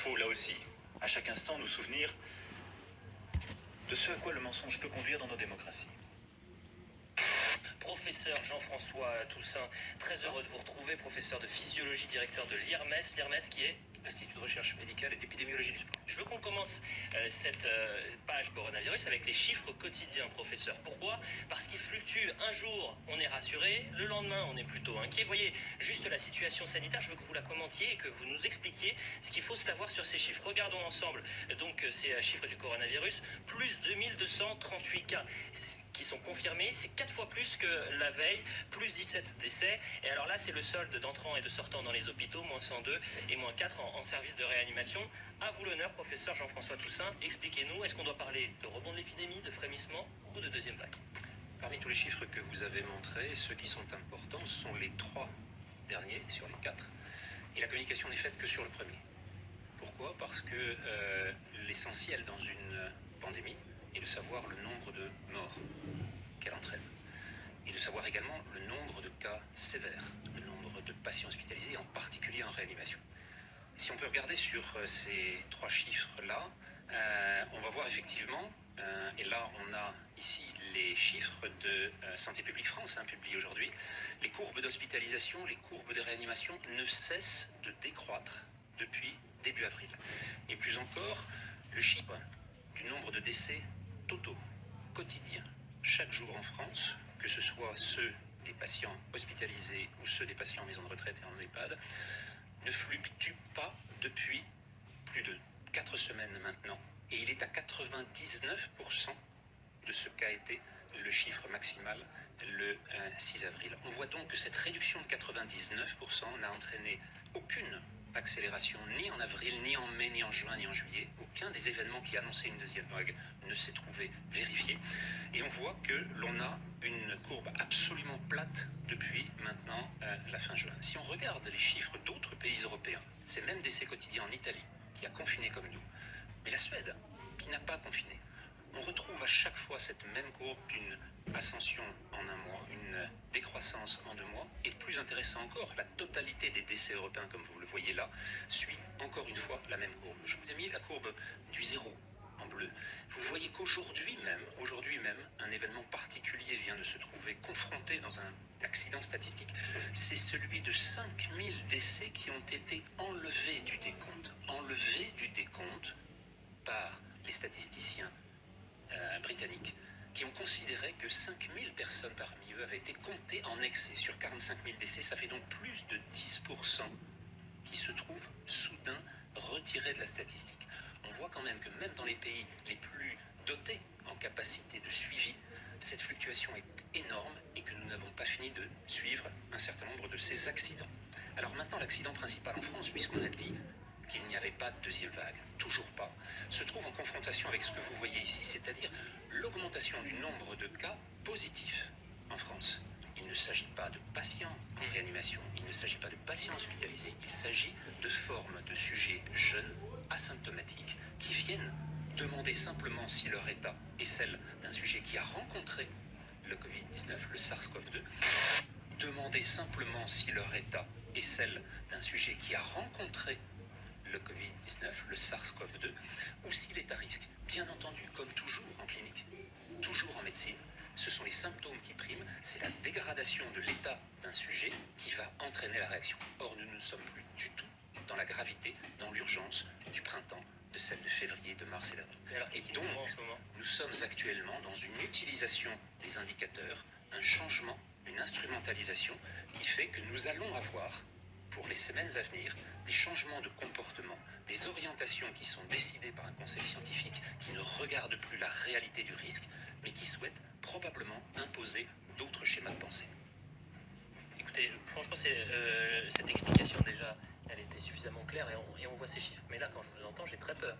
faut, là aussi, à chaque instant, nous souvenir de ce à quoi le mensonge peut conduire dans nos démocraties. Professeur Jean-François Toussaint, très heureux de vous retrouver, professeur de physiologie, directeur de l'IRMES, qui est Institut de recherche médicale et d'épidémiologie du sport. Je veux qu'on commence cette page coronavirus avec les chiffres quotidiens, professeur. Pourquoi? Parce qu'ils fluctuent. Un jour, on est rassuré, le lendemain, on est plutôt inquiet. Vous voyez, juste la situation sanitaire, je veux que vous la commentiez et que vous nous expliquiez ce qu'il faut savoir sur ces chiffres. Regardons ensemble donc ces chiffres du coronavirus. Plus 2238 cas qui sont confirmés, c'est 4 fois plus que la veille, plus 17 décès. Et alors là, c'est le solde d'entrants et de sortants dans les hôpitaux, moins 102 et moins 4 en service de réanimation. À vous l'honneur, professeur Jean-François Toussaint, expliquez-nous, est-ce qu'on doit parler de rebond de l'épidémie, de frémissement ou de deuxième vague? Parmi tous les chiffres que vous avez montrés, ceux qui sont importants sont les 3 derniers sur les 4, et la communication n'est faite que sur le premier. Pourquoi? Parce que l'essentiel dans une pandémie est de savoir le nombre de morts qu'elle entraîne, et de savoir également le nombre de cas sévères, le nombre de patients hospitalisés, en particulier en réanimation. Si on peut regarder sur ces 3 chiffres-là, on va voir effectivement, et là on a ici les chiffres de Santé publique France, publiés aujourd'hui, les courbes d'hospitalisation, les courbes de réanimation ne cessent de décroître depuis début avril. Et plus encore, le chiffre du nombre de décès totaux, quotidiens, chaque jour en France, que ce soit ceux des patients hospitalisés ou ceux des patients en maison de retraite et en EHPAD, ne fluctue pas depuis plus de 4 semaines maintenant, et il est à 99% de ce qu'a été le chiffre maximal le 6 avril. On voit donc que cette réduction de 99% n'a entraîné aucune accélération ni en avril, ni en mai, ni en juin, ni en juillet. Aucun des événements qui annonçaient une deuxième vague ne s'est trouvé vérifié. Et on voit que l'on a une courbe absolument plate depuis maintenant la fin juin. Si on regarde les chiffres d'autres pays européens, c'est même décès quotidiens en Italie, qui a confiné comme nous, mais la Suède, qui n'a pas confiné, on retrouve à chaque fois cette même courbe d'une ascension en un mois, une décroissance en 2 mois, et plus intéressant encore, la totalité des décès européens, comme vous le voyez là, suit encore une fois la même courbe. Je vous ai mis la courbe du 0 en bleu. Vous voyez qu'aujourd'hui même, un événement particulier vient de se trouver confronté dans un accident statistique. C'est celui de 5000 décès qui ont été enlevés du décompte par les statisticiens britanniques, qui ont considéré que 5000 personnes parmi eux avaient été comptées en excès. Sur 45 000 décès, ça fait donc plus de 10% qui se trouvent soudain retirés de la statistique. On voit quand même que même dans les pays les plus dotés en capacité de suivi, cette fluctuation est énorme et que nous n'avons pas fini de suivre un certain nombre de ces accidents. Alors maintenant, l'accident principal en France, puisqu'on a dit qu'il n'y avait pas de deuxième vague, toujours pas, se trouve en confrontation avec ce que vous voyez ici, c'est-à-dire l'augmentation du nombre de cas positifs en France. Il ne s'agit pas de patients en réanimation, il ne s'agit pas de patients hospitalisés, il s'agit de formes de sujets jeunes, asymptomatiques, qui viennent demander simplement si leur état est celle d'un sujet qui a rencontré le Covid-19, le SARS-CoV-2, demander simplement si leur état est celle d'un sujet qui a rencontré le Covid-19, le SARS-CoV-2, ou s'il est à risque. Bien entendu, comme toujours en clinique, toujours en médecine, ce sont les symptômes qui priment, c'est la dégradation de l'état d'un sujet qui va entraîner la réaction. Or, nous ne sommes plus du tout dans la gravité, dans l'urgence du printemps, de celle de février, de mars et d'avril. Et donc, nous sommes actuellement dans une utilisation des indicateurs, un changement, une instrumentalisation qui fait que nous allons avoir, pour les semaines à venir, des changements de comportement, des orientations qui sont décidées par un conseil scientifique qui ne regarde plus la réalité du risque, mais qui souhaite probablement imposer d'autres schémas de pensée. Écoutez, franchement, cette explication déjà, elle était suffisamment claire et on voit ces chiffres. Mais là, quand je vous entends, j'ai très peur.